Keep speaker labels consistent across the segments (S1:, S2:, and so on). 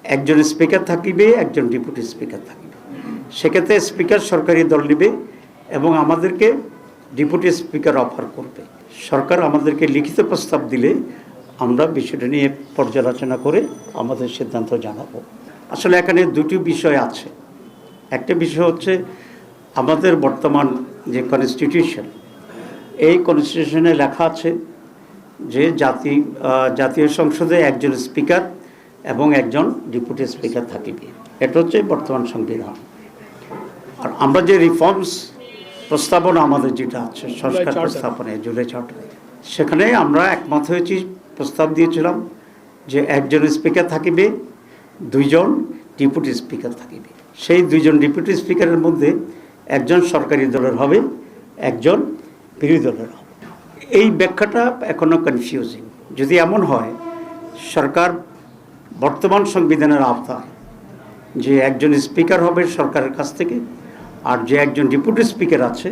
S1: একজন স্পিকার থাকিবে, একজন ডেপুটি স্পিকার থাকিবে। সেক্ষেত্রে স্পিকার সরকারি দল নেবে এবং আমাদেরকে ডেপুটি স্পিকার অফার করবে। সরকার আমাদেরকে লিখিত প্রস্তাব দিলে আমরা বিষয়টা নিয়ে পর্যালোচনা করে আমাদের সিদ্ধান্ত জানাবো। আসলে এখানে দুটি বিষয় আছে। একটা বিষয় হচ্ছে আমাদের বর্তমান যে কনস্টিটিউশন, এই কনস্টিটিউশনে লেখা আছে যে জাতীয় সংসদে একজন স্পিকার এবং একজন ডেপুটি স্পিকার থাকিবে। এটা হচ্ছে বর্তমান সংবিধান। আর আমরা যে রিফর্মস প্রস্তাবনা আমাদের যেটা আছে, সংস্কার প্রস্তাবনায় জুলাই চার্টারে, সেখানে আমরা একমত হয়েছি, প্রস্তাব দিয়েছিলাম যে একজন স্পিকার থাকিবে, দুইজন ডেপুটি স্পিকার থাকিবে। সেই দুইজন ডেপুটি স্পিকারের মধ্যে একজন সরকারি দলের হবে, একজন বিরোধী দলের হবে। এই ব্যাখ্যাটা এখনও কনফিউজিং। যদি এমন হয় সরকার বর্তমান সংবিধানের আওতায় যে একজন স্পিকার হবে সরকারের কাছ থেকে, আর যে একজন ডেপুটি স্পিকার আছে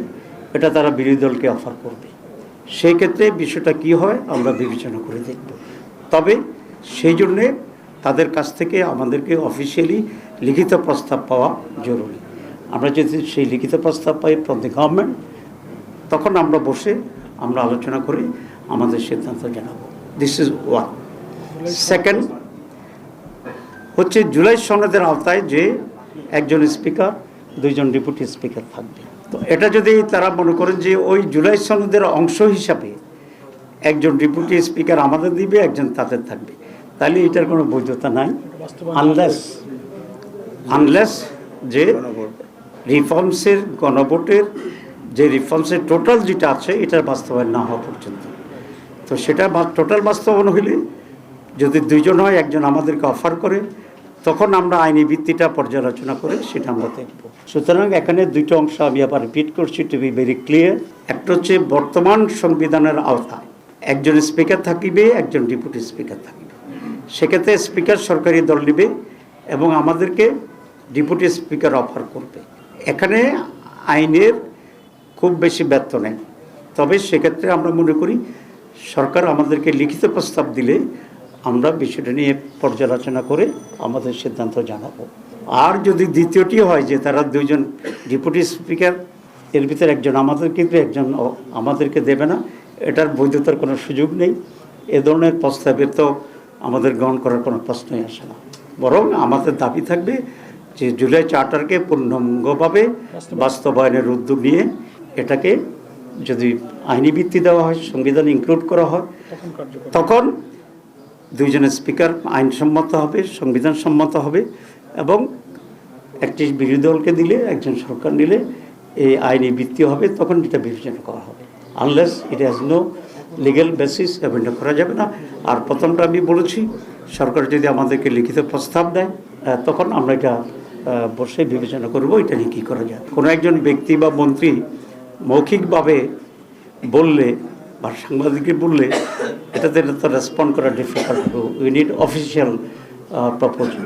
S1: এটা তারা বিরোধী দলকে অফার করবে, সেই ক্ষেত্রে বিষয়টা কি হয় আমরা বিবেচনা করে দেখব। তবে সেই জন্যে তাদের কাছ থেকে আমাদেরকে অফিসিয়ালি লিখিত প্রস্তাব পাওয়া জরুরি। আমরা যদি সেই লিখিত প্রস্তাব পাই ফ্রম দি গভর্নমেন্ট, তখন আমরা বসে আমরা আলোচনা করে আমাদের সিদ্ধান্ত জানাবো। This is one. সেকেন্ড হচ্ছে জুলাই সনদের আওতায় যে একজন স্পিকার, দুইজন ডেপুটি স্পিকার থাকবে। তো এটা যদি তারা মনে করেন যে ওই জুলাই সনদের অংশ হিসাবে একজন ডেপুটি স্পিকার আমাদের দিবে, একজন তাদের থাকবে, তাহলে এটার কোনো বৈধতা নাই, আনলেস যে রিফর্মসের গণভোটের যে রিফর্মসের টোটাল যেটা আছে এটার বাস্তবায়ন না হওয়া পর্যন্ত। তো সেটা টোটাল বাস্তবায়ন হইলে যদি দুইজন হয়, একজন আমাদেরকে অফার করে, তখন আমরা আইনি ভিত্তিটা পর্যালোচনা করে সেটা আমরা দেখব। সুতরাং এখানে দুইটা অংশ আমি আবার রিপিট করছি টু বি ভেরি ক্লিয়ার। একটা হচ্ছে বর্তমান সংবিধানের আওতায় একজন স্পিকার থাকিবে, একজন ডেপুটি স্পিকার থাকিবে। সেক্ষেত্রে স্পিকার সরকারি দল নেবে এবং আমাদেরকে ডেপুটি স্পিকার অফার করবে। এখানে আইনের খুব বেশি ব্যর্থ নেই। তবে সেক্ষেত্রে আমরা মনে করি সরকার আমাদেরকে লিখিত প্রস্তাব দিলে আমরা বিষয়টা নিয়ে পর্যালোচনা করে আমাদের সিদ্ধান্ত জানাবো। আর যদি দ্বিতীয়টি হয় যে তারা দুইজন ডেপুটি স্পিকার, এর ভিতরে একজন আমাদের কিন্তু একজন আমাদেরকে দেবে না, এটার বৈধতার কোনো সুযোগ নেই। এ ধরনের প্রস্তাবের তো আমাদের গ্রহণ করার কোনো প্রশ্নই আসে না। বরং আমাদের দাবি থাকবে যে জুলাই চার্টারকে পূর্ণাঙ্গভাবে বাস্তবায়নের উদ্যোগ নিয়ে এটাকে যদি আইনি ভিত্তি দেওয়া হয়, সংবিধানে ইনক্লুড করা হয়, তখন দুইজনের স্পিকার আইনসম্মত হবে, সংবিধান সম্মত হবে এবং একটি বিরোধী দলকে দিলে, একজন সরকার নিলে এই আইনি ভিত্তি হবে, তখন এটা বিবেচনা করা হবে। Unless it has no legal basis, এটা করা যাবে না। আর প্রথমটা আমি বলেছি, সরকার যদি আমাদেরকে লিখিত প্রস্তাব দেয় তখন আমরা এটা বসে বিবেচনা করব এটা নিয়ে কী করা যায়। কোনো একজন ব্যক্তি বা মন্ত্রী মৌখিকভাবে বললে বা সাংবাদিককে বললে এটাতে তো রেসপন্ড করা difficult. We need official proposal.